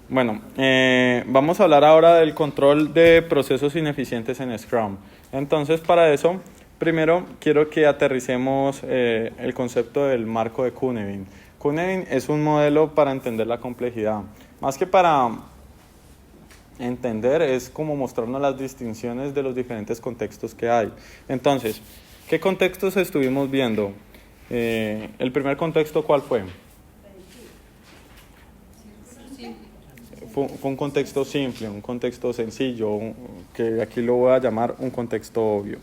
Bueno, vamos a hablar ahora del control de procesos ineficientes en Scrum. Entonces, para eso, primero quiero que aterricemos el concepto del marco de Cynefin. Cynefin es un modelo para entender la complejidad. Más que para entender, es como mostrarnos las distinciones de los diferentes contextos que hay. Entonces, ¿qué contextos estuvimos viendo? El primer contexto, ¿cuál fue? Fue un contexto simple, un contexto sencillo, que aquí lo voy a llamar un contexto obvio.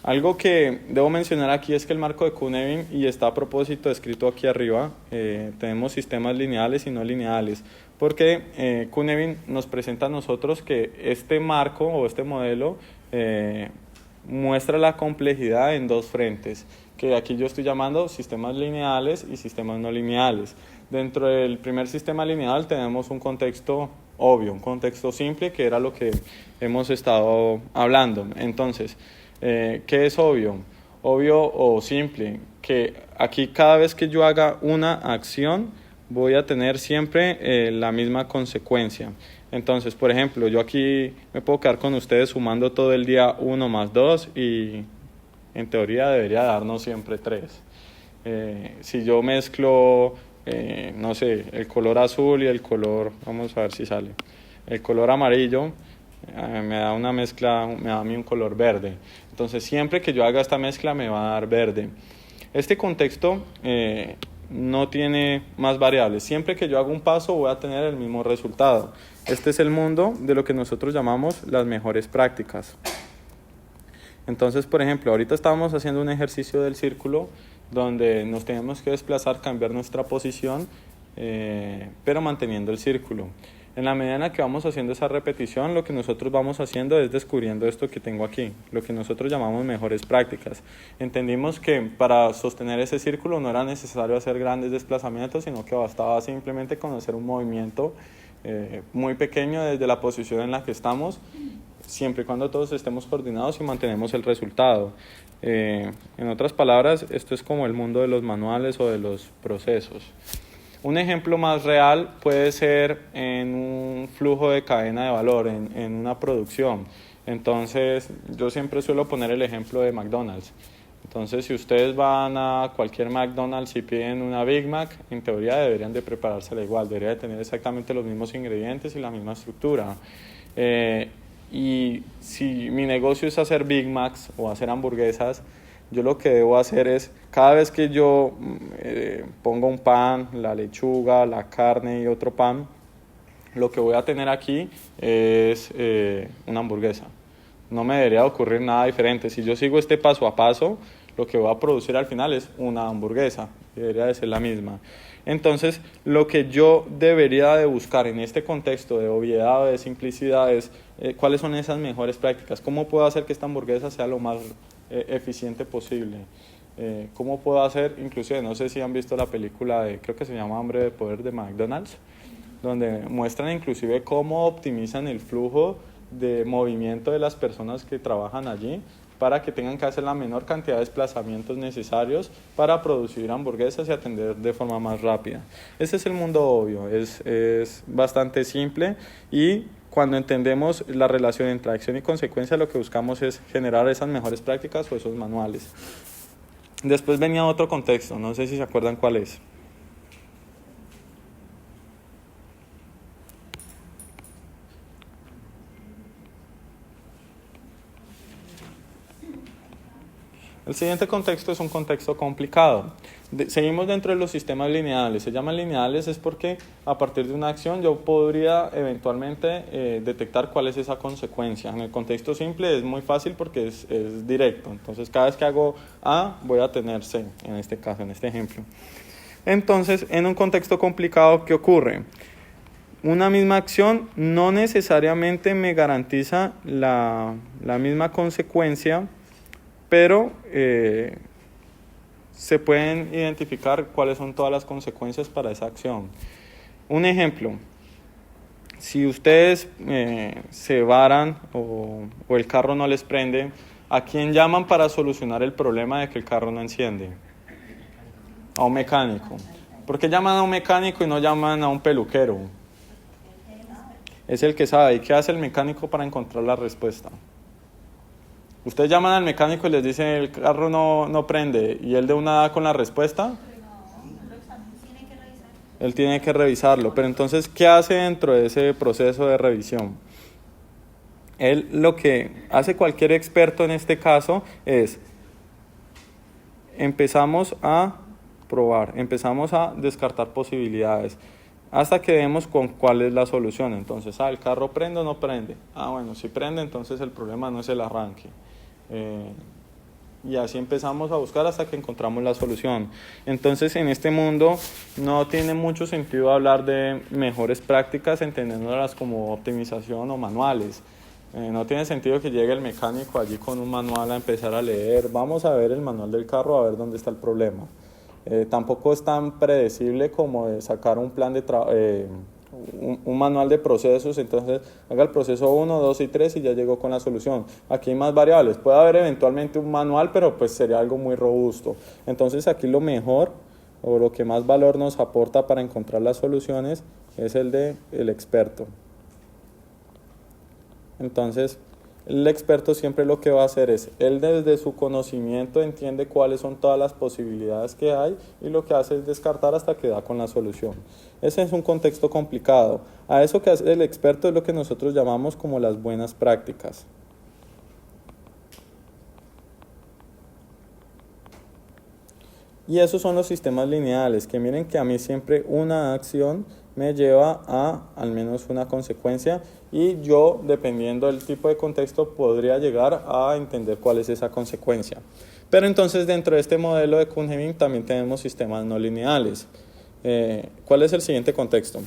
Algo que debo mencionar aquí es que el marco de Cynefin, y está a propósito escrito aquí arriba, tenemos sistemas lineales y no lineales, porque Cynefin nos presenta a nosotros que este marco o este modelo muestra la complejidad en dos frentes, que aquí yo estoy llamando sistemas lineales y sistemas no lineales. Dentro del primer sistema lineal tenemos un contexto obvio, un contexto simple, que era lo que hemos estado hablando. Entonces, ¿qué es obvio? Obvio o simple, que aquí cada vez que yo haga una acción voy a tener siempre la misma consecuencia. Entonces, por ejemplo, yo aquí me puedo quedar con ustedes sumando todo el día 1 más 2 y en teoría debería darnos siempre 3. Si yo mezclo, no sé, el color azul y el color, vamos a ver si sale, el color amarillo, me da una mezcla, me da a mí un color verde. Entonces, siempre que yo haga esta mezcla me va a dar verde. Este contexto no tiene más variables. Siempre que yo haga un paso voy a tener el mismo resultado. Este es el mundo de lo que nosotros llamamos las mejores prácticas. Entonces, por ejemplo, ahorita estábamos haciendo un ejercicio del círculo donde nos tenemos que desplazar, cambiar nuestra posición, pero manteniendo el círculo. En la medida en la que vamos haciendo esa repetición, lo que nosotros vamos haciendo es descubriendo esto que tengo aquí, lo que nosotros llamamos mejores prácticas. Entendimos que para sostener ese círculo no era necesario hacer grandes desplazamientos, sino que bastaba simplemente conocer un movimiento muy pequeño desde la posición en la que estamos, siempre y cuando todos estemos coordinados y mantenemos el resultado. En otras palabras, esto es como el mundo de los manuales o de los procesos. Un ejemplo más real puede ser en un flujo de cadena de valor, en una producción. Entonces, yo siempre suelo poner el ejemplo de McDonald's. Entonces, si ustedes van a cualquier McDonald's y piden una Big Mac, en teoría deberían de preparársela igual, debería de tener exactamente los mismos ingredientes y la misma estructura. Y si mi negocio es hacer Big Macs o hacer hamburguesas, yo lo que debo hacer es, cada vez que yo pongo un pan, la lechuga, la carne y otro pan, lo que voy a tener aquí es una hamburguesa. No me debería ocurrir nada diferente. Si yo sigo este paso a paso, lo que voy a producir al final es una hamburguesa. Debería de ser la misma. Entonces, lo que yo debería de buscar en este contexto de obviedad o de simplicidad es cuáles son esas mejores prácticas. ¿Cómo puedo hacer que esta hamburguesa sea lo más eficiente posible? ¿Cómo puedo hacer? Inclusive, no sé si han visto la película creo que se llama Hambre de Poder de McDonald's, donde muestran inclusive cómo optimizan el flujo de movimiento de las personas que trabajan allí para que tengan que hacer la menor cantidad de desplazamientos necesarios para producir hamburguesas y atender de forma más rápida. Ese es el mundo obvio, es bastante simple, y cuando entendemos la relación entre acción y consecuencia, lo que buscamos es generar esas mejores prácticas o esos manuales. Después venía otro contexto, no sé si se acuerdan cuál es. El siguiente contexto es un contexto complicado. Seguimos dentro de los sistemas lineales. Se llaman lineales es porque a partir de una acción yo podría eventualmente detectar cuál es esa consecuencia. En el contexto simple es muy fácil porque es directo. Entonces, cada vez que hago A, voy a tener C, en este caso, en este ejemplo. Entonces, en un contexto complicado, ¿qué ocurre? Una misma acción no necesariamente me garantiza la misma consecuencia, pero se pueden identificar cuáles son todas las consecuencias para esa acción. Un ejemplo, si ustedes se varan o el carro no les prende, ¿a quién llaman para solucionar el problema de que el carro no enciende? A un mecánico. ¿Por qué llaman a un mecánico y no llaman a un peluquero? es el que sabe. ¿Y qué hace el mecánico para encontrar la respuesta? Ustedes llaman al mecánico y les dicen el carro no prende y él de una da con la respuesta. Él tiene que revisarlo, pero entonces, ¿qué hace dentro de ese proceso de revisión? Él lo que hace cualquier experto en este caso es, empezamos a probar, empezamos a descartar posibilidades, hasta que vemos con cuál es la solución. Entonces, ¿el carro prende o no prende? Bueno, si prende, entonces el problema no es el arranque. Y así empezamos a buscar hasta que encontramos la solución. Entonces, en este mundo no tiene mucho sentido hablar de mejores prácticas entendiéndolas como optimización o manuales. No tiene sentido que llegue el mecánico allí con un manual a empezar a leer. Vamos a ver el manual del carro a ver dónde está el problema. Tampoco es tan predecible como sacar un plan de un manual de procesos, entonces haga el proceso 1, 2 y 3 y ya llegó con la solución. Aquí hay más variables, puede haber eventualmente un manual, pero pues sería algo muy robusto. Entonces aquí lo mejor o lo que más valor nos aporta para encontrar las soluciones es el experto. Entonces el experto siempre lo que va a hacer es, él desde su conocimiento entiende cuáles son todas las posibilidades que hay y lo que hace es descartar hasta que da con la solución. Ese es un contexto complicado. A eso que hace el experto es lo que nosotros llamamos como las buenas prácticas. Y esos son los sistemas lineales, que miren que a mí siempre una acción me lleva a al menos una consecuencia y yo, dependiendo del tipo de contexto, podría llegar a entender cuál es esa consecuencia. Pero entonces dentro de este modelo de Kuhn-Hemming también tenemos sistemas no lineales. ¿Cuál es el siguiente contexto?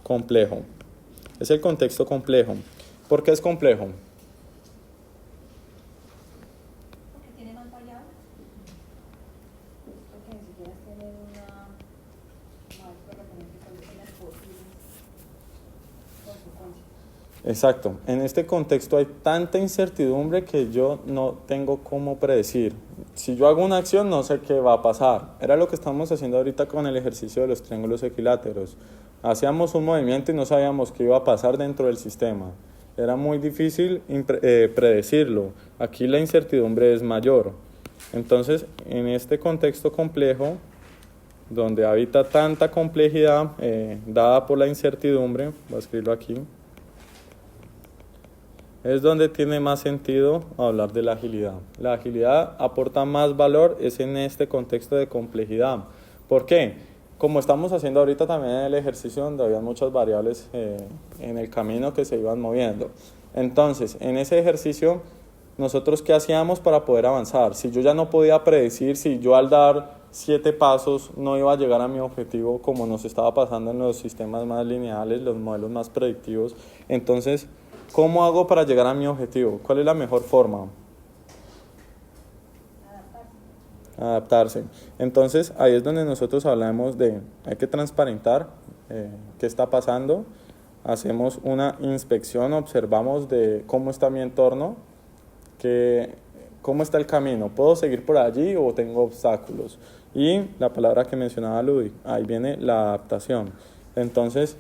Complejo. Es el contexto complejo. ¿Por qué es complejo? Exacto. En este contexto hay tanta incertidumbre que yo no tengo cómo predecir. Si yo hago una acción, no sé qué va a pasar. Era lo que estamos haciendo ahorita con el ejercicio de los triángulos equiláteros. Hacíamos un movimiento y no sabíamos qué iba a pasar dentro del sistema. Era muy difícil predecirlo. Aquí la incertidumbre es mayor. Entonces, en este contexto complejo, donde habita tanta complejidad dada por la incertidumbre, voy a escribirlo aquí, es donde tiene más sentido hablar de la agilidad. La agilidad aporta más valor es en este contexto de complejidad. ¿Por qué? Como estamos haciendo ahorita también en el ejercicio donde había muchas variables en el camino que se iban moviendo. Entonces, en ese ejercicio, nosotros ¿qué hacíamos para poder avanzar? Si yo ya no podía predecir, si yo al dar 7 pasos no iba a llegar a mi objetivo como nos estaba pasando en los sistemas más lineales, los modelos más predictivos, entonces, ¿cómo hago para llegar a mi objetivo? ¿Cuál es la mejor forma? Adaptarse. Entonces, ahí es donde nosotros hablamos de, hay que transparentar qué está pasando, hacemos una inspección, observamos de cómo está mi entorno, cómo está el camino, ¿puedo seguir por allí o tengo obstáculos? Y la palabra que mencionaba Ludwig, ahí viene la adaptación. Entonces,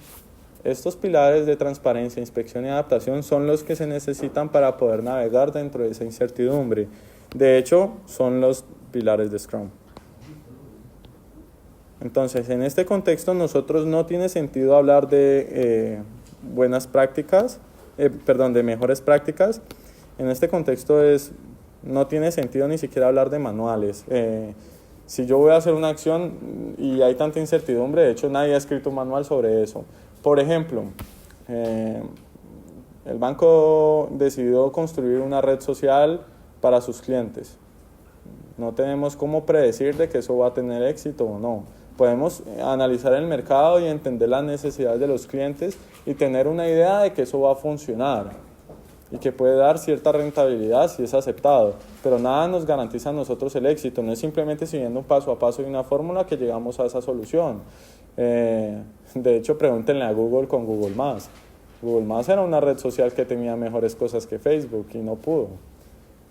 estos pilares de transparencia, inspección y adaptación son los que se necesitan para poder navegar dentro de esa incertidumbre. De hecho, son los pilares de Scrum. Entonces, en este contexto, nosotros no tiene sentido hablar de buenas prácticas, de mejores prácticas. En este contexto no tiene sentido ni siquiera hablar de manuales. Si yo voy a hacer una acción y hay tanta incertidumbre, de hecho nadie ha escrito un manual sobre eso. Por ejemplo, el banco decidió construir una red social para sus clientes. No tenemos cómo predecir de que eso va a tener éxito o no. Podemos analizar el mercado y entender las necesidades de los clientes y tener una idea de que eso va a funcionar y que puede dar cierta rentabilidad si es aceptado, pero nada nos garantiza a nosotros el éxito. No es simplemente siguiendo un paso a paso y una fórmula que llegamos a esa solución. De hecho, pregúntenle a Google con Google Maps. Google Maps era una red social que tenía mejores cosas que Facebook y no pudo,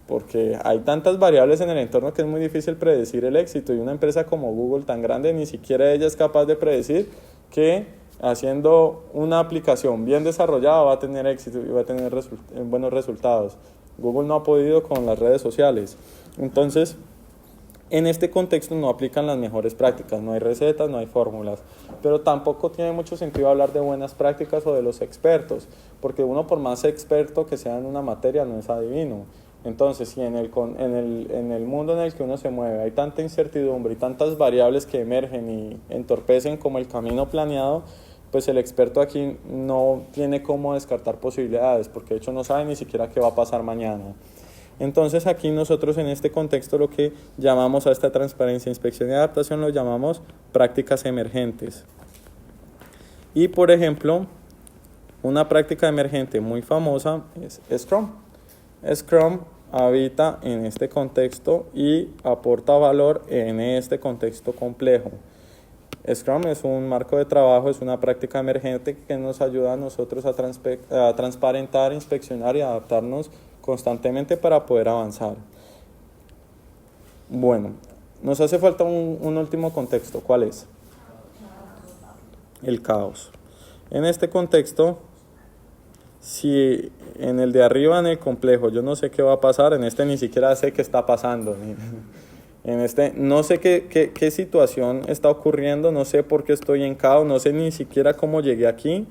porque hay tantas variables en el entorno que es muy difícil predecir el éxito, y una empresa como Google tan grande ni siquiera ella es capaz de predecir que haciendo una aplicación bien desarrollada va a tener éxito y va a tener buenos resultados. Google no ha podido con las redes sociales. Entonces, en este contexto no aplican las mejores prácticas, no hay recetas, no hay fórmulas, pero tampoco tiene mucho sentido hablar de buenas prácticas o de los expertos, porque uno por más experto que sea en una materia no es adivino. Entonces, si en el mundo en el que uno se mueve hay tanta incertidumbre y tantas variables que emergen y entorpecen como el camino planeado, pues el experto aquí no tiene cómo descartar posibilidades, porque de hecho no sabe ni siquiera qué va a pasar mañana. Entonces aquí nosotros en este contexto lo que llamamos a esta transparencia, inspección y adaptación lo llamamos prácticas emergentes. Y por ejemplo, una práctica emergente muy famosa es Scrum. Scrum habita en este contexto y aporta valor en este contexto complejo. Scrum es un marco de trabajo, es una práctica emergente que nos ayuda a nosotros a transparentar, inspeccionar y adaptarnos constantemente para poder avanzar. Bueno, nos hace falta un último contexto. ¿Cuál es? El caos. En este contexto, si en el de arriba, en el complejo, yo no sé qué va a pasar, en este ni siquiera sé qué está pasando. En este no sé qué situación está ocurriendo, no sé por qué estoy en caos, no sé ni siquiera cómo llegué aquí,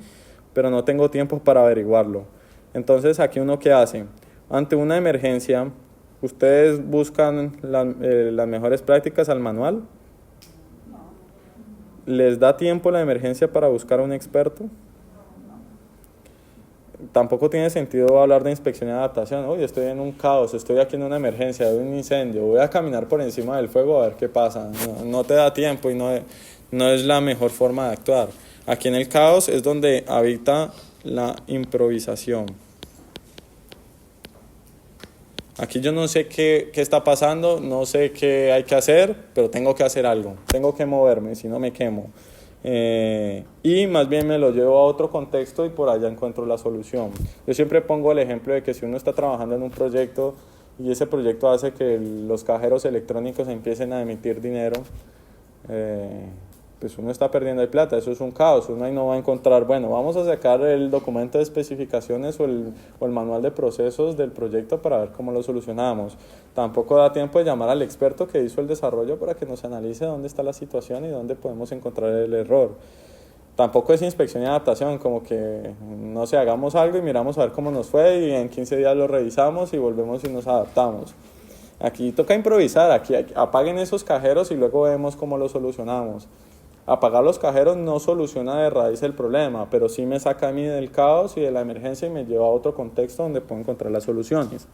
pero no tengo tiempo para averiguarlo. Entonces, ¿aquí uno qué hace? Ante una emergencia, ¿ustedes buscan las mejores prácticas al manual? ¿Les da tiempo la emergencia para buscar a un experto? Tampoco tiene sentido hablar de inspección y adaptación. Oye, estoy en un caos, estoy aquí en una emergencia, hay un incendio, voy a caminar por encima del fuego a ver qué pasa. No te da tiempo y no es la mejor forma de actuar. Aquí en el caos es donde habita la improvisación. Aquí yo no sé qué está pasando, no sé qué hay que hacer, pero tengo que hacer algo, tengo que moverme, si no me quemo. Y más bien me lo llevo a otro contexto y por allá encuentro la solución. Yo siempre pongo el ejemplo de que si uno está trabajando en un proyecto y ese proyecto hace que los cajeros electrónicos empiecen a emitir dinero, pues uno está perdiendo ahí plata, eso es un caos, uno ahí no va a encontrar, bueno, vamos a sacar el documento de especificaciones o el manual de procesos del proyecto para ver cómo lo solucionamos. Tampoco da tiempo de llamar al experto que hizo el desarrollo para que nos analice dónde está la situación y dónde podemos encontrar el error. Tampoco es inspección y adaptación, como que no sé, hagamos algo y miramos a ver cómo nos fue y en 15 días lo revisamos y volvemos y nos adaptamos. Aquí toca improvisar, aquí apaguen esos cajeros y luego vemos cómo lo solucionamos. Apagar los cajeros no soluciona de raíz el problema, pero sí me saca a mí del caos y de la emergencia y me lleva a otro contexto donde puedo encontrar las soluciones.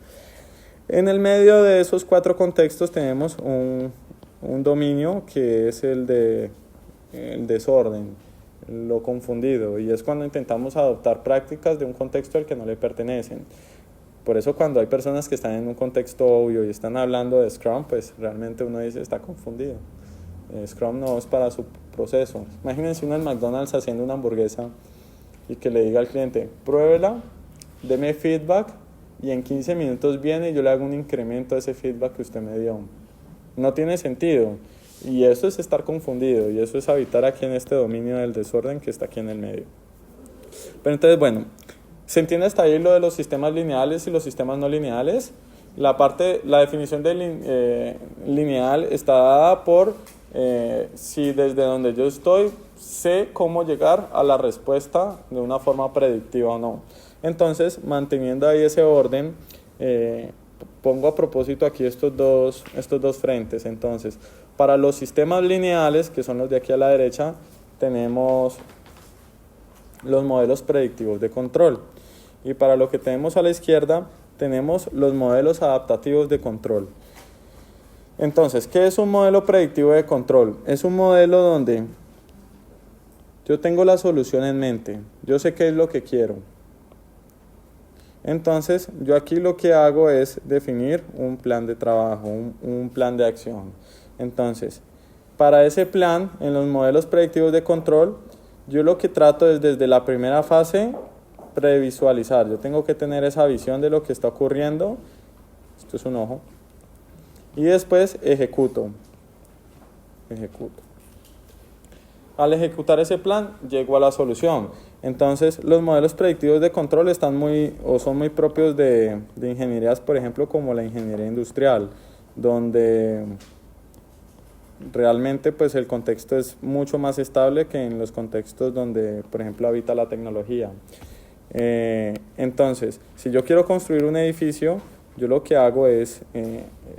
En el medio de esos 4 contextos tenemos un dominio que es el desorden, lo confundido, y es cuando intentamos adoptar prácticas de un contexto al que no le pertenecen. Por eso cuando hay personas que están en un contexto obvio y están hablando de Scrum, pues realmente uno dice está confundido. Scrum no es para su proceso. Imagínense uno en McDonald's haciendo una hamburguesa y que le diga al cliente, pruébela, deme feedback y en 15 minutos viene y yo le hago un incremento de ese feedback que usted me dio. No tiene sentido. Y eso es estar confundido y eso es habitar aquí en este dominio del desorden que está aquí en el medio. Pero entonces, bueno, ¿se entiende hasta ahí lo de los sistemas lineales y los sistemas no lineales? La definición de lineal está dada por si desde donde yo estoy sé cómo llegar a la respuesta de una forma predictiva o no. Entonces, manteniendo ahí ese orden, pongo a propósito aquí estos dos frentes. Entonces, para los sistemas lineales, que son los de aquí a la derecha, tenemos los modelos predictivos de control. Y para lo que tenemos a la izquierda, tenemos los modelos adaptativos de control. Entonces, ¿qué es un modelo predictivo de control? Es un modelo donde yo tengo la solución en mente, yo sé qué es lo que quiero. Entonces, yo aquí lo que hago es definir un plan de trabajo, un plan de acción. Entonces, para ese plan, en los modelos predictivos de control, yo lo que trato es desde la primera fase previsualizar. Yo tengo que tener esa visión de lo que está ocurriendo. Esto es un ojo. Y después ejecuto. al ejecutar ese plan, llego a la solución. Entonces, los modelos predictivos de control están son muy propios de ingenierías, por ejemplo, como la ingeniería industrial, donde realmente pues el contexto es mucho más estable que en los contextos donde, por ejemplo, habita la tecnología. Entonces, si yo quiero construir un edificio, yo lo que hago es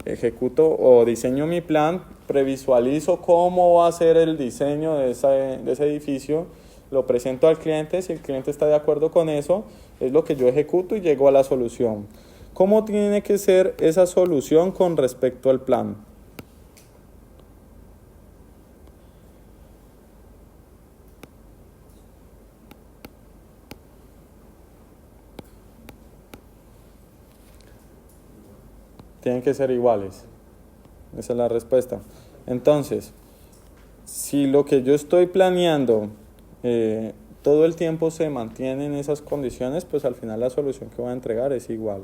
ejecuto o diseño mi plan, previsualizo cómo va a ser el diseño de ese edificio, lo presento al cliente, si el cliente está de acuerdo con eso, es lo que yo ejecuto y llego a la solución. ¿Cómo tiene que ser esa solución con respecto al plan? Tienen que ser iguales. Esa es la respuesta. Entonces, si lo que yo estoy planeando todo el tiempo se mantiene en esas condiciones, pues al final la solución que voy a entregar es igual.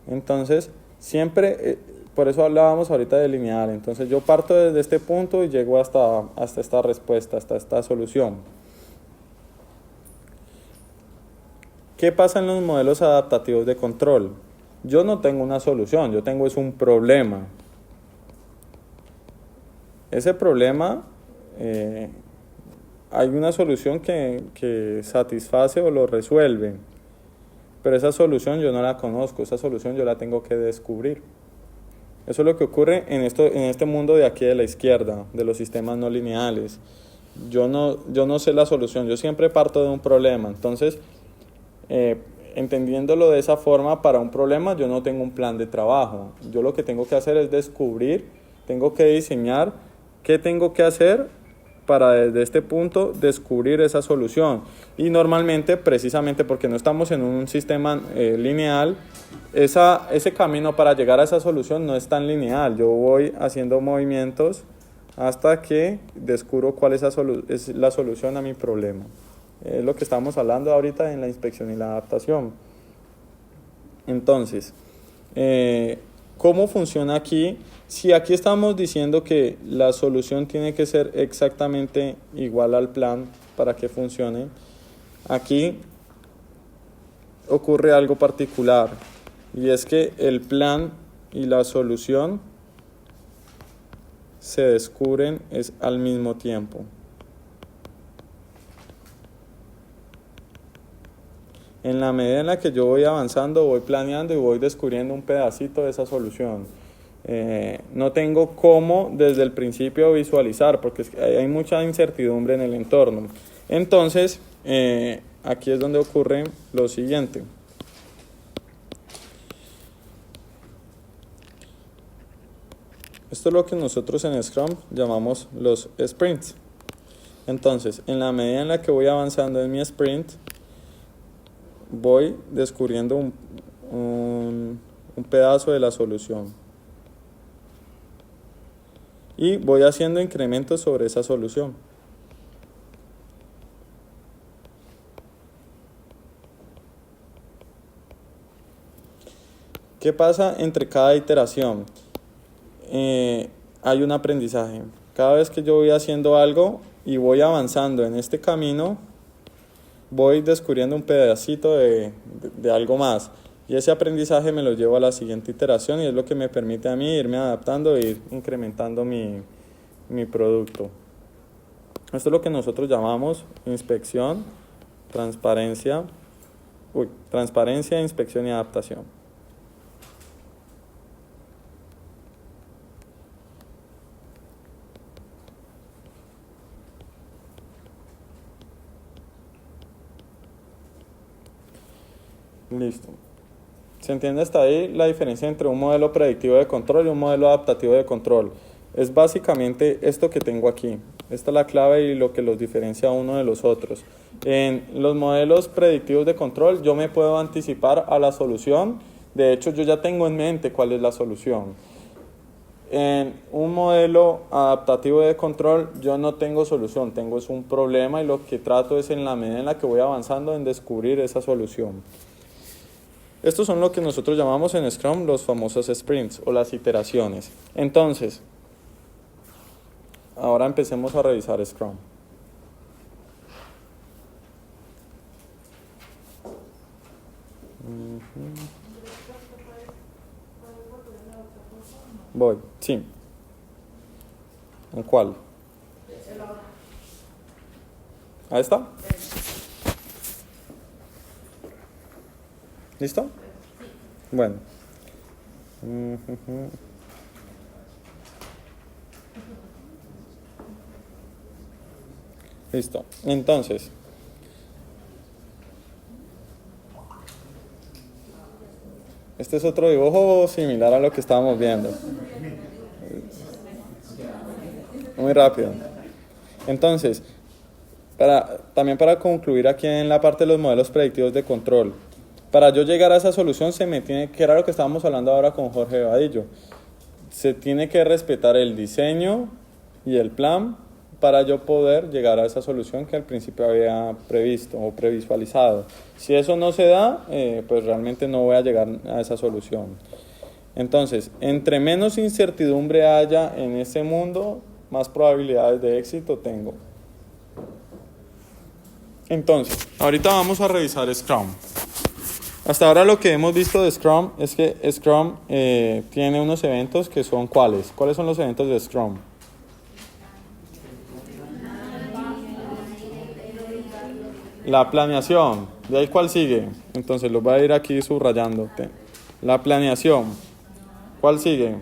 Entonces, siempre, por eso hablábamos ahorita de lineal. Entonces, yo parto desde este punto y llego hasta esta respuesta, hasta esta solución. ¿Qué pasa en los modelos adaptativos de control? Yo no tengo una solución, yo tengo es un problema. Ese problema, hay una solución que satisface o lo resuelve, pero esa solución yo no la conozco, esa solución yo la tengo que descubrir. Eso es lo que ocurre en este mundo de aquí de la izquierda, de los sistemas no lineales. Yo no sé la solución, yo siempre parto de un problema. Entonces, entendiéndolo de esa forma, para un problema yo no tengo un plan de trabajo. Yo lo que tengo que hacer es descubrir, tengo que diseñar qué tengo que hacer para desde este punto descubrir esa solución. Y normalmente, precisamente porque no estamos en un sistema lineal, ese camino para llegar a esa solución no es tan lineal. Yo voy haciendo movimientos hasta que descubro cuál es la solución a mi problema. Es lo que estamos hablando ahorita en la inspección y la adaptación. Entonces, ¿cómo funciona aquí? Si aquí estamos diciendo que la solución tiene que ser exactamente igual al plan para que funcione, aquí ocurre algo particular, y es que el plan y la solución se descubren al mismo tiempo. En la medida en la que yo voy avanzando, voy planeando y voy descubriendo un pedacito de esa solución. No tengo cómo desde el principio visualizar, porque hay mucha incertidumbre en el entorno. Entonces, aquí es donde ocurre lo siguiente. Esto es lo que nosotros en Scrum llamamos los sprints. Entonces, en la medida en la que voy avanzando en mi sprint, voy descubriendo un pedazo de la solución y voy haciendo incrementos sobre esa solución. ¿Qué pasa entre cada iteración? Hay un aprendizaje. Cada vez que yo voy haciendo algo y voy avanzando en este camino, voy descubriendo un pedacito de algo más, y ese aprendizaje me lo llevo a la siguiente iteración y es lo que me permite a mí irme adaptando e ir incrementando mi producto. Esto es lo que nosotros llamamos inspección, transparencia, inspección y adaptación. Listo. ¿Se entiende hasta ahí la diferencia entre un modelo predictivo de control y un modelo adaptativo de control? Es básicamente esto que tengo aquí. Esta es la clave y lo que los diferencia uno de los otros. En los modelos predictivos de control yo me puedo anticipar a la solución. De hecho, yo ya tengo en mente cuál es la solución. En un modelo adaptativo de control yo no tengo solución, tengo un problema y lo que trato es en la medida en la que voy avanzando en descubrir esa solución. Estos son lo que nosotros llamamos en Scrum los famosos sprints o las iteraciones. Entonces, ahora empecemos a revisar Scrum. Voy, sí. ¿En cuál? Ahí está. ¿Listo? Bueno. Listo. Entonces, este es otro dibujo similar a lo que estábamos viendo. Muy rápido. Entonces, también para concluir aquí en la parte de los modelos predictivos de control, para yo llegar a esa solución que era lo que estábamos hablando ahora con Jorge Vadillo, se tiene que respetar el diseño y el plan para yo poder llegar a esa solución que al principio había previsto o previsualizado. Si eso no se da, pues realmente no voy a llegar a esa solución. Entonces, entre menos incertidumbre haya en ese mundo, más probabilidades de éxito tengo. Entonces, ahorita vamos a revisar Scrum. Hasta ahora lo que hemos visto de Scrum es que Scrum tiene unos eventos que son ¿cuáles? ¿Cuáles son los eventos de Scrum? La planeación. ¿De ahí cuál sigue? Entonces lo voy a ir aquí subrayando. La planeación. ¿Cuál sigue?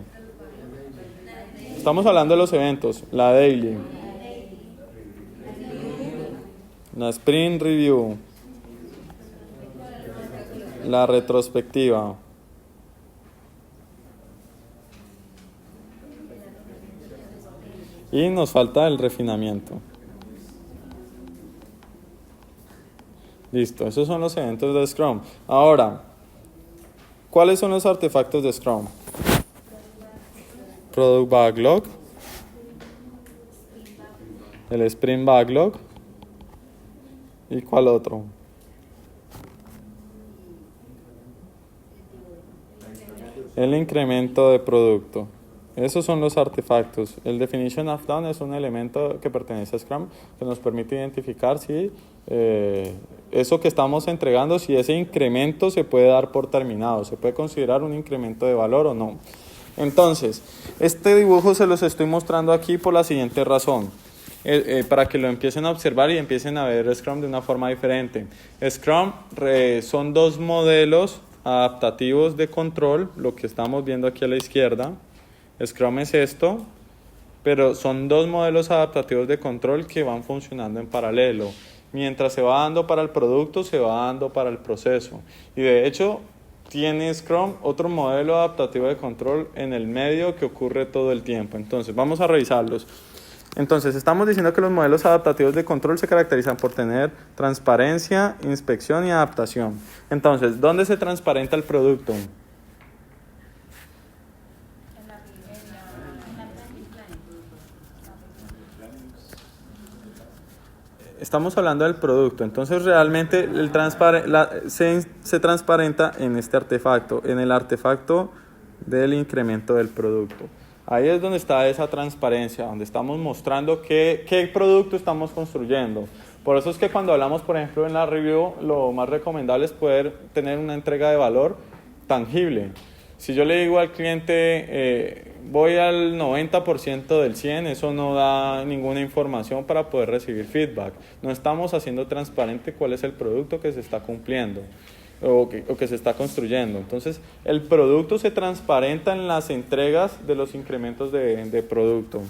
Estamos hablando de los eventos. La daily. La sprint review. La retrospectiva. Y nos falta el refinamiento. Listo, esos son los eventos de Scrum. Ahora, ¿cuáles son los artefactos de Scrum? Product Backlog, el Sprint Backlog, ¿y cuál otro? El incremento de producto. Esos son los artefactos. El Definition of Done es un elemento que pertenece a Scrum que nos permite identificar si eso que estamos entregando, si ese incremento se puede dar por terminado, se puede considerar un incremento de valor o no. Entonces, este dibujo se los estoy mostrando aquí por la siguiente razón. Para que lo empiecen a observar y empiecen a ver Scrum de una forma diferente. Scrum son dos modelos adaptativos de control, lo que estamos viendo aquí a la izquierda. Scrum es esto, pero son dos modelos adaptativos de control que van funcionando en paralelo. Mientras se va dando para el producto, se va dando para el proceso. Y de hecho, tiene Scrum otro modelo adaptativo de control en el medio que ocurre todo el tiempo. Entonces, vamos a revisarlos. Entonces, estamos diciendo que los modelos adaptativos de control se caracterizan por tener transparencia, inspección y adaptación. Entonces, ¿dónde se transparenta el producto? Estamos hablando del producto, entonces realmente se transparenta en este artefacto, en el artefacto del incremento del producto. Ahí es donde está esa transparencia, donde estamos mostrando qué producto estamos construyendo. Por eso es que cuando hablamos, por ejemplo, en la review, lo más recomendable es poder tener una entrega de valor tangible. Si yo le digo al cliente, voy al 90% del 100%, eso no da ninguna información para poder recibir feedback. No estamos haciendo transparente cuál es el producto que se está cumpliendo o que se está construyendo. Entonces, el producto se transparenta en las entregas de los incrementos de producto,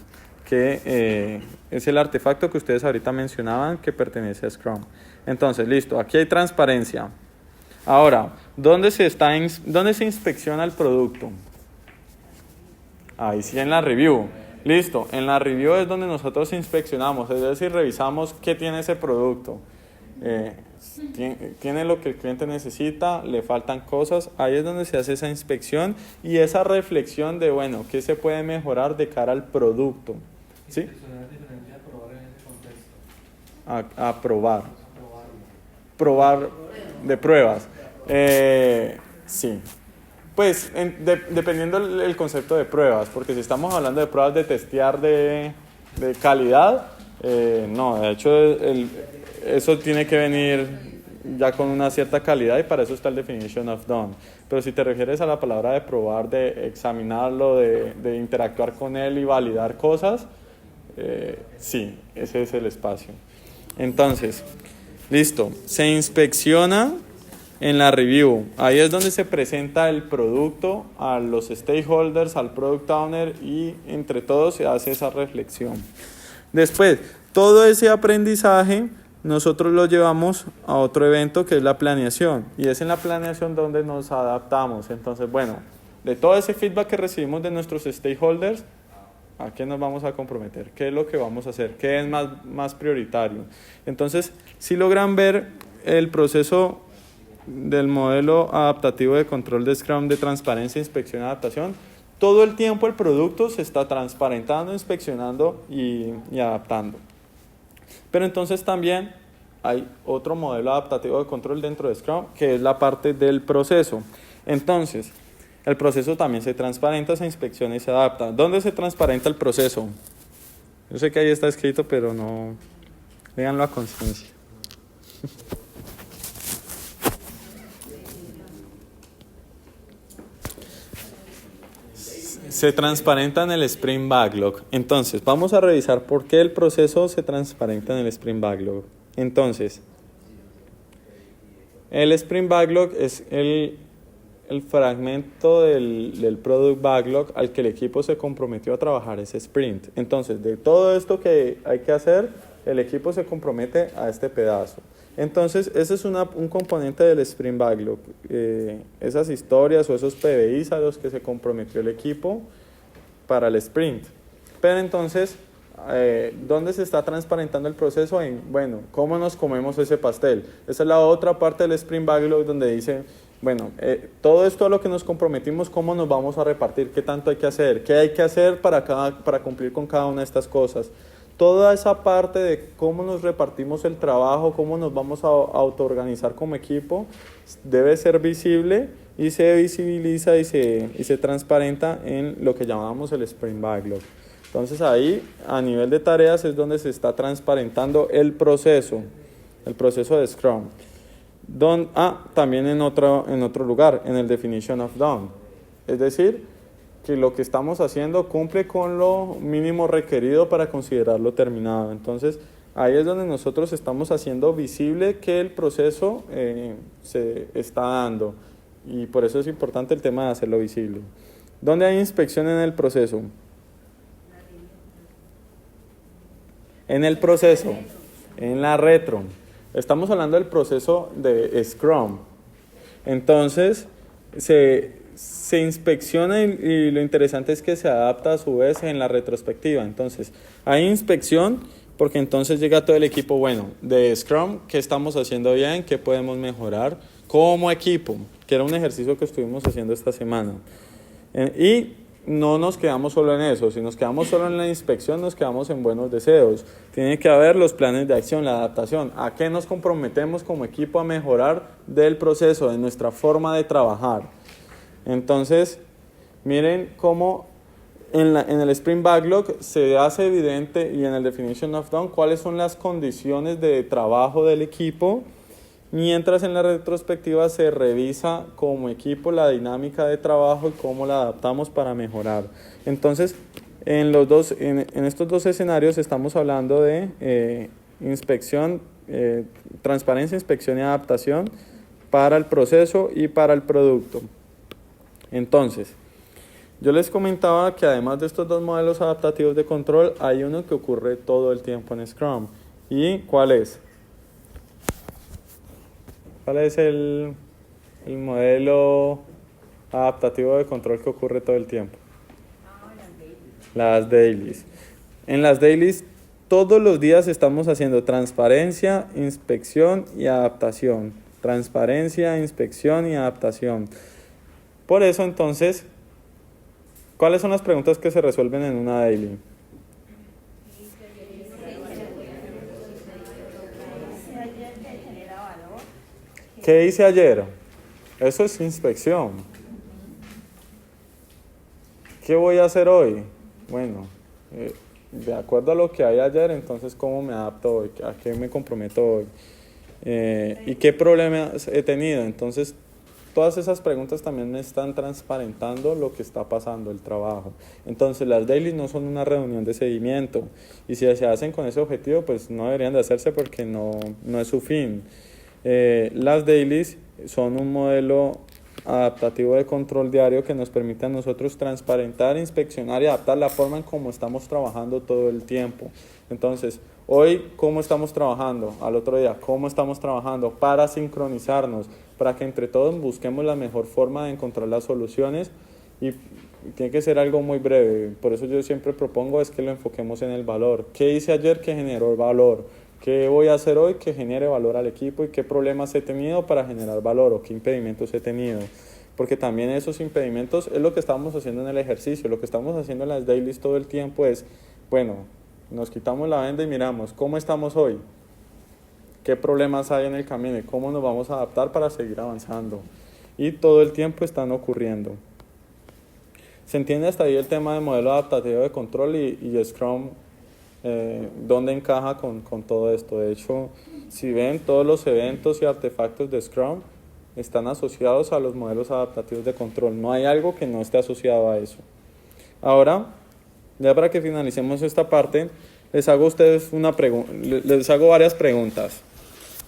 que es el artefacto que ustedes ahorita mencionaban que pertenece a Scrum. Entonces, listo, aquí hay transparencia. Ahora, ¿dónde se inspecciona el producto? Ahí sí, en la review. Listo, en la review es donde nosotros inspeccionamos, es decir, revisamos qué tiene ese producto. Tiene lo que el cliente necesita, le faltan cosas. Ahí es donde se hace esa inspección y esa reflexión de, bueno, qué se puede mejorar de cara al producto. ¿Sí? A probar. Probar de pruebas. Sí. Pues dependiendo el concepto de pruebas, porque si estamos hablando de pruebas de testear de calidad, no, de hecho eso tiene que venir ya con una cierta calidad y para eso está el definition of done. Pero si te refieres a la palabra de probar, de examinarlo, de interactuar con él y validar cosas, sí, ese es el espacio. Entonces, listo, se inspecciona en la review. Ahí es donde se presenta el producto a los stakeholders, al product owner y entre todos se hace esa reflexión. Después, todo ese aprendizaje nosotros lo llevamos a otro evento que es la planeación y es en la planeación donde nos adaptamos. Entonces, bueno, de todo ese feedback que recibimos de nuestros stakeholders, ¿a qué nos vamos a comprometer? ¿Qué es lo que vamos a hacer? ¿Qué es más prioritario? Entonces, si logran ver el proceso del modelo adaptativo de control de Scrum de transparencia, inspección y adaptación, todo el tiempo el producto se está transparentando, inspeccionando y adaptando. Pero entonces también hay otro modelo adaptativo de control dentro de Scrum, que es la parte del proceso. Entonces, el proceso también se transparenta, se inspecciona y se adapta. ¿Dónde se transparenta el proceso? Yo sé que ahí está escrito, pero no, léanlo a conciencia. Se transparenta en el Sprint Backlog. Entonces, vamos a revisar por qué el proceso se transparenta en el Sprint Backlog. Entonces, el Sprint Backlog es el fragmento del Product Backlog al que el equipo se comprometió a trabajar ese sprint. Entonces, de todo esto que hay que hacer, el equipo se compromete a este pedazo. Entonces, ese es un componente del Sprint Backlog. Esas historias o esos PBIs a los que se comprometió el equipo para el sprint. Pero entonces, ¿dónde se está transparentando el proceso? Bueno, ¿cómo nos comemos ese pastel? Esa es la otra parte del Sprint Backlog donde dice, bueno, todo esto a lo que nos comprometimos, ¿cómo nos vamos a repartir? ¿Qué tanto hay que hacer? ¿Qué hay que hacer para cumplir con cada una de estas cosas? Toda esa parte de cómo nos repartimos el trabajo, cómo nos vamos a autoorganizar como equipo, debe ser visible y se visibiliza y se transparenta en lo que llamamos el Sprint Backlog. Entonces ahí, a nivel de tareas, es donde se está transparentando el proceso de Scrum. También en otro lugar, en el Definition of Done. Es decir, que lo que estamos haciendo cumple con lo mínimo requerido para considerarlo terminado. Entonces, ahí es donde nosotros estamos haciendo visible que el proceso se está dando. Y por eso es importante el tema de hacerlo visible. ¿Dónde hay inspección en el proceso? En el proceso, en la retro. Estamos hablando del proceso de Scrum. Entonces, se inspecciona y lo interesante es que se adapta a su vez en la retrospectiva. Entonces, hay inspección porque entonces llega todo el equipo, bueno, de Scrum, ¿qué estamos haciendo bien? ¿Qué podemos mejorar como equipo? Que era un ejercicio que estuvimos haciendo esta semana. Y no nos quedamos solo en eso, si nos quedamos solo en la inspección, nos quedamos en buenos deseos. Tiene que haber los planes de acción, la adaptación. ¿A qué nos comprometemos como equipo a mejorar del proceso, de nuestra forma de trabajar? Entonces, miren cómo en el Sprint Backlog se hace evidente y en el Definition of Done cuáles son las condiciones de trabajo del equipo, mientras en la retrospectiva se revisa como equipo la dinámica de trabajo y cómo la adaptamos para mejorar. Entonces, en estos dos escenarios estamos hablando de inspección, transparencia, inspección y adaptación para el proceso y para el producto. Entonces, yo les comentaba que además de estos dos modelos adaptativos de control, hay uno que ocurre todo el tiempo en Scrum. ¿Y cuál es? ¿Cuál es el modelo adaptativo de control que ocurre todo el tiempo? Las dailies. En las dailies, todos los días estamos haciendo transparencia, inspección y adaptación. Transparencia, inspección y adaptación. Por eso, entonces, ¿cuáles son las preguntas que se resuelven en una daily? ¿Qué hice ayer? Eso es inspección. ¿Qué voy a hacer hoy? Bueno, de acuerdo a lo que hay ayer, entonces, ¿cómo me adapto hoy? ¿A qué me comprometo hoy? ¿Y qué problemas he tenido? Entonces, todas esas preguntas también me están transparentando lo que está pasando, el trabajo. Entonces, las dailies no son una reunión de seguimiento. Y si se hacen con ese objetivo, pues no deberían de hacerse porque no es su fin. Las dailies son un modelo adaptativo de control diario que nos permite a nosotros transparentar, inspeccionar y adaptar la forma en cómo estamos trabajando todo el tiempo. Entonces, hoy, ¿cómo estamos trabajando? Al otro día, ¿cómo estamos trabajando? Para sincronizarnos, para que entre todos busquemos la mejor forma de encontrar las soluciones y tiene que ser algo muy breve. Por eso yo siempre propongo es que lo enfoquemos en el valor. ¿Qué hice ayer que generó valor? ¿Qué voy a hacer hoy que genere valor al equipo? ¿Y qué problemas he tenido para generar valor? ¿O qué impedimentos he tenido? Porque también esos impedimentos es lo que estamos haciendo en el ejercicio. Lo que estamos haciendo en las dailies todo el tiempo es, bueno, nos quitamos la venda y miramos, ¿cómo estamos hoy? ¿Qué problemas hay en el camino? ¿Y cómo nos vamos a adaptar para seguir avanzando? Y todo el tiempo están ocurriendo. ¿Se entiende hasta ahí el tema de modelo adaptativo de control y Scrum? ¿Dónde encaja con todo esto? De hecho, si ven, todos los eventos y artefactos de Scrum están asociados a los modelos adaptativos de control. No hay algo que no esté asociado a eso. Ahora, ya para que finalicemos esta parte, les hago a ustedes les hago varias preguntas.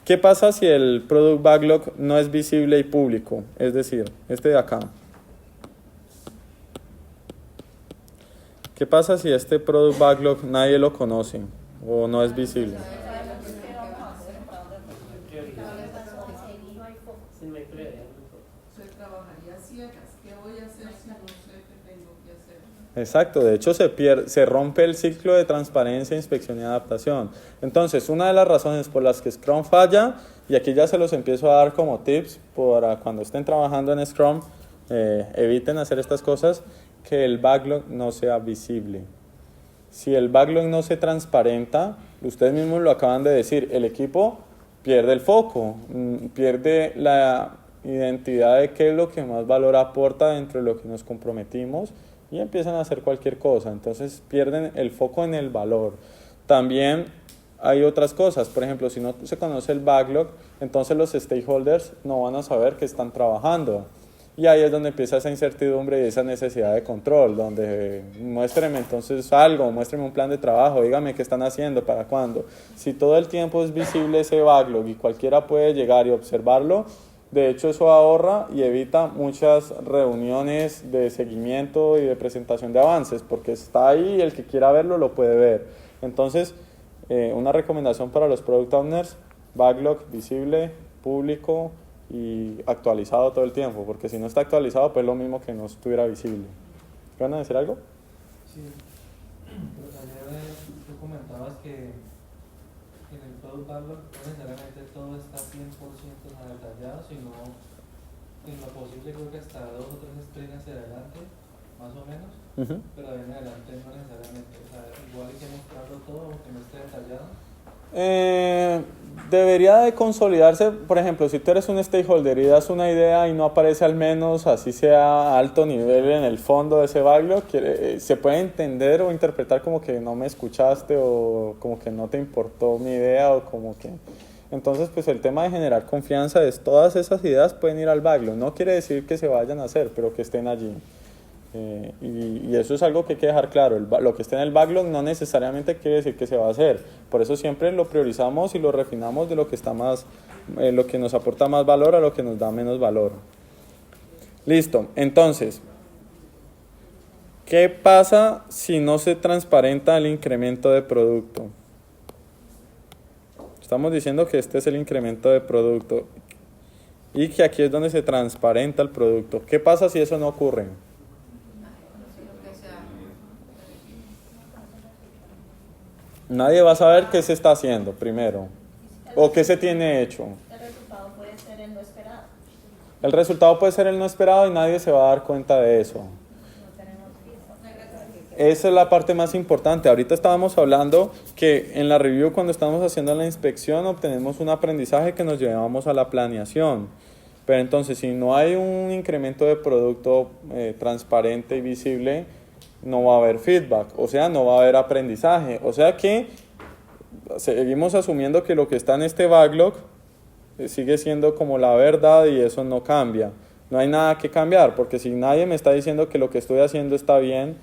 ¿Qué pasa si el Product Backlog no es visible y público? Es decir, este de acá. ¿Qué pasa si este Product Backlog nadie lo conoce o no es visible? Se trabajaría a ciegas. ¿Qué voy a hacer si no sé qué tengo que hacer? Exacto, de hecho se rompe el ciclo de transparencia, inspección y adaptación. Entonces, una de las razones por las que Scrum falla, y aquí ya se los empiezo a dar como tips para cuando estén trabajando en Scrum, eviten hacer estas cosas, que el backlog no sea visible. Si el backlog no se transparenta, ustedes mismos lo acaban de decir, el equipo pierde el foco, pierde la identidad de qué es lo que más valor aporta dentro de lo que nos comprometimos y empiezan a hacer cualquier cosa. Entonces pierden el foco en el valor. También hay otras cosas, por ejemplo, si no se conoce el backlog, entonces los stakeholders no van a saber que están trabajando. Y ahí es donde empieza esa incertidumbre y esa necesidad de control, donde muéstreme entonces algo, muéstreme un plan de trabajo, dígame qué están haciendo, para cuándo. Si todo el tiempo es visible ese backlog y cualquiera puede llegar y observarlo, de hecho eso ahorra y evita muchas reuniones de seguimiento y de presentación de avances, porque está ahí y el que quiera verlo lo puede ver. Entonces, una recomendación para los product owners, backlog visible, público, y actualizado todo el tiempo, porque si no está actualizado pues es lo mismo que no estuviera visible. ¿Van a decir algo? Sí, pues ayer tú comentabas que en el Product Backlog no necesariamente todo está 100% detallado, sino en lo posible creo que hasta 2 o 3 sprints hacia adelante, más o menos, pero de en adelante no necesariamente, o sea, igual hay que mostrarlo todo aunque no esté detallado. Debería de consolidarse, por ejemplo, si tú eres un stakeholder y das una idea y no aparece al menos así sea a alto nivel en el fondo de ese backlog, se puede entender o interpretar como que no me escuchaste o como que no te importó mi idea o como que... Entonces, pues el tema de generar confianza es todas esas ideas pueden ir al backlog. No quiere decir que se vayan a hacer, pero que estén allí. Y eso es algo que hay que dejar claro. Lo que esté en el backlog no necesariamente quiere decir que se va a hacer. Por eso siempre lo priorizamos y lo refinamos de lo que está más, lo que nos aporta más valor a lo que nos da menos valor. Listo. Entonces, ¿qué pasa si no se transparenta el incremento de producto? Estamos diciendo que este es el incremento de producto y que aquí es donde se transparenta el producto. ¿Qué pasa si eso no ocurre? Nadie va a saber qué se está haciendo primero o qué se tiene hecho. El resultado puede ser el no esperado. El resultado puede ser el no esperado y nadie se va a dar cuenta de eso. Esa es la parte más importante. Ahorita estábamos hablando que en la review, cuando estamos haciendo la inspección, obtenemos un aprendizaje que nos llevamos a la planeación. Pero entonces, si no hay un incremento de producto transparente y visible, no va a haber feedback, o sea, no va a haber aprendizaje. O sea que seguimos asumiendo que lo que está en este backlog sigue siendo como la verdad y eso no cambia. No hay nada que cambiar, porque si nadie me está diciendo que lo que estoy haciendo está bien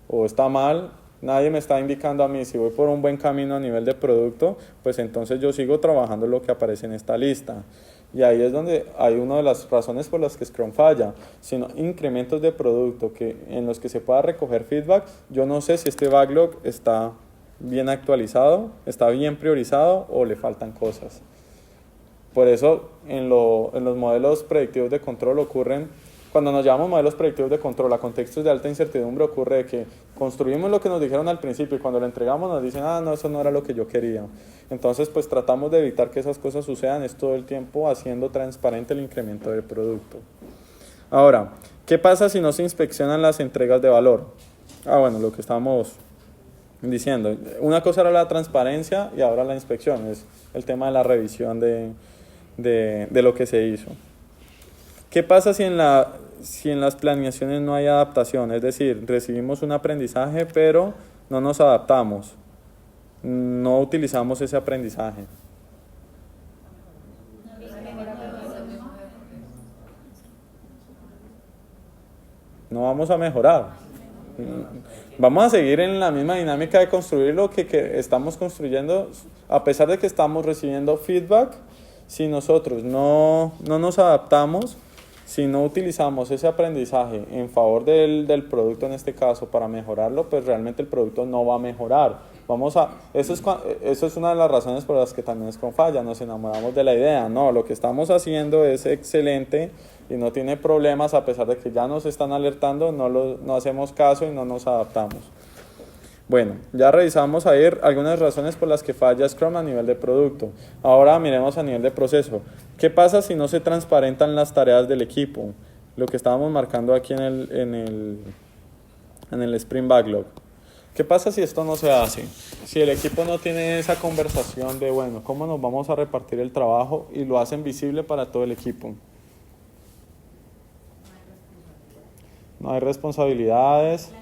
o está mal, nadie me está indicando a mí si voy por un buen camino a nivel de producto, pues entonces yo sigo trabajando lo que aparece en esta lista. Y ahí es donde hay una de las razones por las que Scrum falla, sino incrementos de producto en los que se pueda recoger feedback. Yo no sé si este backlog está bien actualizado, está bien priorizado o le faltan cosas. Por eso en los modelos predictivos de control ocurren, cuando nos llamamos modelos predictivos de control a contextos de alta incertidumbre, ocurre que construimos lo que nos dijeron al principio y cuando lo entregamos nos dicen, no, eso no era lo que yo quería. Entonces pues tratamos de evitar que esas cosas sucedan, es todo el tiempo haciendo transparente el incremento del producto. Ahora, ¿qué pasa si no se inspeccionan las entregas de valor? Bueno, lo que estamos diciendo, una cosa era la transparencia y ahora la inspección, es el tema de la revisión de lo que se hizo. ¿Qué pasa si en las planeaciones no hay adaptación? Es decir, recibimos un aprendizaje pero no nos adaptamos, no utilizamos ese aprendizaje. No vamos a mejorar. Vamos a seguir en la misma dinámica de construir lo que estamos construyendo, a pesar de que estamos recibiendo feedback. Si nosotros no nos adaptamos, si no utilizamos ese aprendizaje en favor del producto en este caso para mejorarlo, pues realmente el producto no va a mejorar. Eso es una de las razones por las que también Scrum falla, nos enamoramos de la idea. No, lo que estamos haciendo es excelente y no tiene problemas, a pesar de que ya nos están alertando, no hacemos caso y no nos adaptamos. Bueno, ya revisamos ahí algunas razones por las que falla Scrum a nivel de producto. Ahora miremos a nivel de proceso. ¿Qué pasa si no se transparentan las tareas del equipo? Lo que estábamos marcando aquí en el Sprint Backlog. ¿Qué pasa si esto no se hace? Si el equipo no tiene esa conversación de, bueno, ¿cómo nos vamos a repartir el trabajo? Y lo hacen visible para todo el equipo. No hay responsabilidades.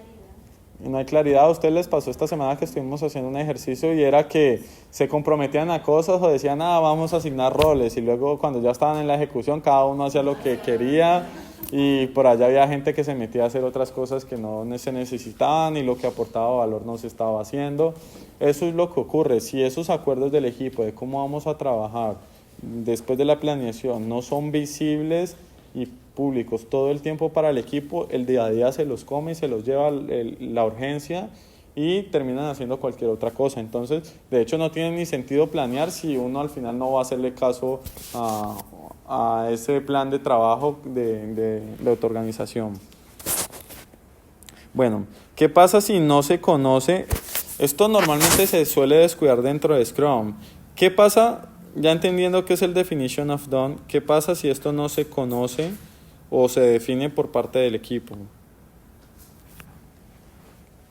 Y no hay claridad. A ustedes les pasó esta semana que estuvimos haciendo un ejercicio y era que se comprometían a cosas o decían, vamos a asignar roles, y luego cuando ya estaban en la ejecución cada uno hacía lo que quería y por allá había gente que se metía a hacer otras cosas que no se necesitaban y lo que aportaba valor no se estaba haciendo. Eso es lo que ocurre. Si esos acuerdos del equipo de cómo vamos a trabajar después de la planeación no son visibles y públicos todo el tiempo para el equipo, el día a día se los come y se los lleva la urgencia y terminan haciendo cualquier otra cosa. Entonces, de hecho no tiene ni sentido planear si uno al final no va a hacerle caso a ese plan de trabajo de autoorganización. Bueno, ¿qué pasa si no se conoce? Esto normalmente se suele descuidar dentro de Scrum. ¿Qué pasa? Ya entendiendo qué es el definition of done, ¿qué pasa si esto no se conoce o se define por parte del equipo?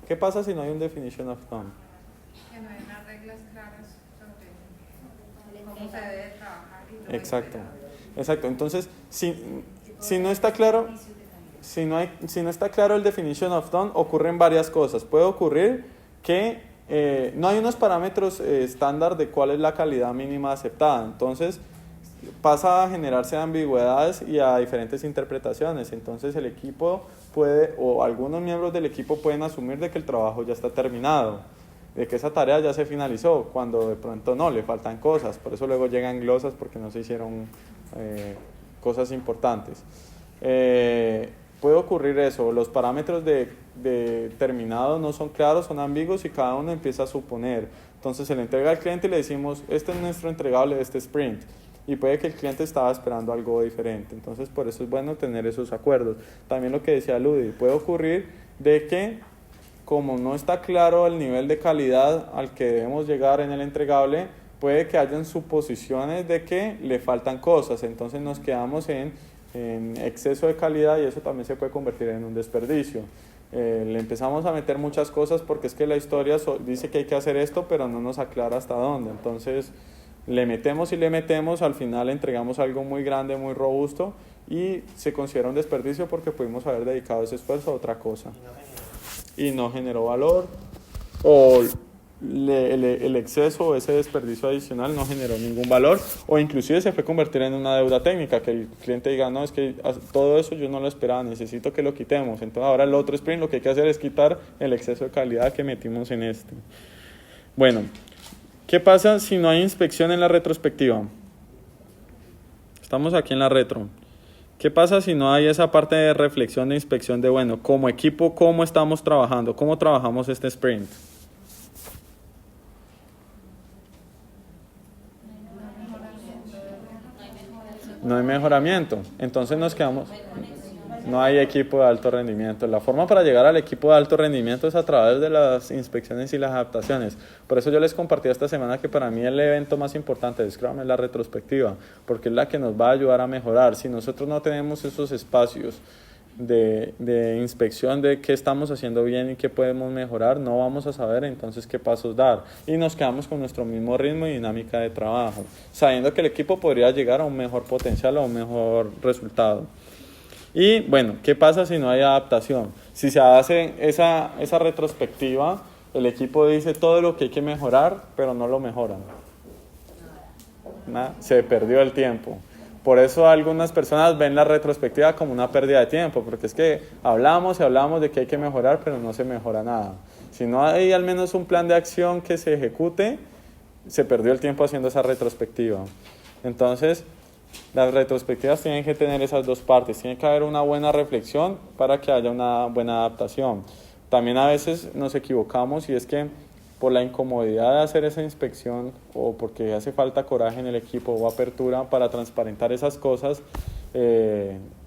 ¿Qué pasa si no hay un definition of done? Que no hay unas reglas claras sobre cómo se debe trabajar. Exacto. Entonces, si no está claro, si no está claro el definition of done, ocurren varias cosas. Puede ocurrir que no hay unos parámetros estándar de cuál es la calidad mínima aceptada. Entonces, pasa a generarse ambigüedades y a diferentes interpretaciones. Entonces el equipo puede, o algunos miembros del equipo pueden asumir de que el trabajo ya está terminado, de que esa tarea ya se finalizó, cuando de pronto no, le faltan cosas. Por eso luego llegan glosas porque no se hicieron cosas importantes. Puede ocurrir eso, los parámetros de terminado no son claros, son ambiguos y cada uno empieza a suponer. Entonces se le entrega al cliente y le decimos, este es nuestro entregable de este sprint. Y puede que el cliente estaba esperando algo diferente. Entonces, por eso es bueno tener esos acuerdos. También lo que decía Ludi, puede ocurrir de que, como no está claro el nivel de calidad al que debemos llegar en el entregable, puede que hayan suposiciones de que le faltan cosas. Entonces nos quedamos en exceso de calidad y eso también se puede convertir en un desperdicio. Le empezamos a meter muchas cosas porque es que la historia dice que hay que hacer esto, pero no nos aclara hasta dónde. Entonces, le metemos, al final entregamos algo muy grande, muy robusto y se considera un desperdicio porque pudimos haber dedicado ese esfuerzo a otra cosa y no generó valor, o el exceso o ese desperdicio adicional no generó ningún valor o inclusive se fue a convertir en una deuda técnica, que el cliente diga, no, es que todo eso yo no lo esperaba, necesito que lo quitemos. Entonces ahora el otro sprint lo que hay que hacer es quitar el exceso de calidad que metimos en este. Bueno, ¿qué pasa si no hay inspección en la retrospectiva? Estamos aquí en la retro. ¿Qué pasa si no hay esa parte de reflexión, de inspección de, bueno, como equipo, cómo estamos trabajando, cómo trabajamos este sprint? No hay mejoramiento. Entonces nos quedamos, no hay equipo de alto rendimiento. La forma para llegar al equipo de alto rendimiento es a través de las inspecciones y las adaptaciones. Por eso yo les compartí esta semana que para mí el evento más importante de Scrum es la retrospectiva, porque es la que nos va a ayudar a mejorar. Si nosotros no tenemos esos espacios de inspección de qué estamos haciendo bien y qué podemos mejorar, no vamos a saber entonces qué pasos dar y nos quedamos con nuestro mismo ritmo y dinámica de trabajo, sabiendo que el equipo podría llegar a un mejor potencial o un mejor resultado. Y bueno, ¿qué pasa si no hay adaptación? Si se hace esa retrospectiva, el equipo dice todo lo que hay que mejorar, pero no lo mejoran. Se perdió el tiempo. Por eso algunas personas ven la retrospectiva como una pérdida de tiempo, porque es que hablamos y hablamos de que hay que mejorar, pero no se mejora nada. Si no hay al menos un plan de acción que se ejecute, se perdió el tiempo haciendo esa retrospectiva. Entonces, las retrospectivas tienen que tener esas dos partes. Tiene que haber una buena reflexión para que haya una buena adaptación. También a veces nos equivocamos y es que por la incomodidad de hacer esa inspección o porque hace falta coraje en el equipo o apertura para transparentar esas cosas,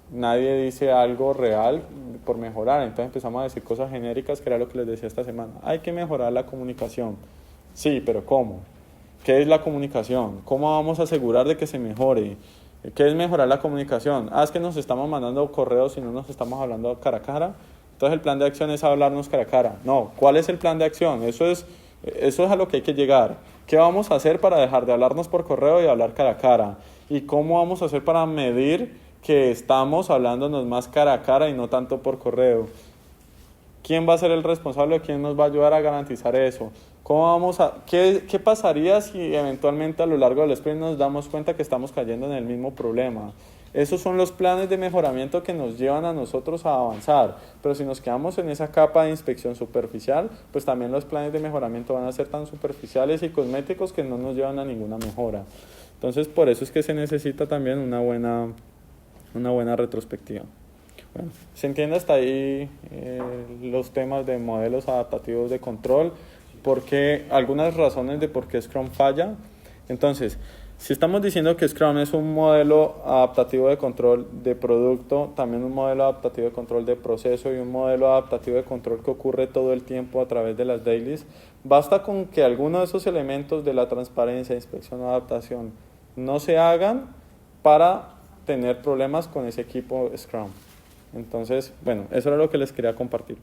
nadie dice algo real por mejorar. Entonces empezamos a decir cosas genéricas, que era lo que les decía esta semana. Hay que mejorar la comunicación. Sí, pero ¿cómo? ¿Qué es la comunicación? ¿Cómo vamos a asegurar de que se mejore? ¿Qué es mejorar la comunicación? Es que nos estamos mandando correos y no nos estamos hablando cara a cara. Entonces el plan de acción es hablarnos cara a cara. No, ¿cuál es el plan de acción? Eso es a lo que hay que llegar. ¿Qué vamos a hacer para dejar de hablarnos por correo y hablar cara a cara? ¿Y cómo vamos a hacer para medir que estamos hablándonos más cara a cara y no tanto por correo? ¿Quién va a ser el responsable? ¿Quién nos va a ayudar a garantizar eso? ¿Qué pasaría si eventualmente a lo largo del sprint nos damos cuenta que estamos cayendo en el mismo problema? Esos son los planes de mejoramiento que nos llevan a nosotros a avanzar, pero si nos quedamos en esa capa de inspección superficial, pues también los planes de mejoramiento van a ser tan superficiales y cosméticos que no nos llevan a ninguna mejora. Entonces, por eso es que se necesita también una buena retrospectiva. Bueno, se entiende hasta ahí los temas de modelos adaptativos de control, porque algunas razones de por qué Scrum falla. Entonces, si estamos diciendo que Scrum es un modelo adaptativo de control de producto, también un modelo adaptativo de control de proceso y un modelo adaptativo de control que ocurre todo el tiempo a través de las dailies, basta con que alguno de esos elementos de la transparencia, inspección o adaptación no se hagan para tener problemas con ese equipo Scrum. Entonces, bueno, eso era lo que les quería compartir.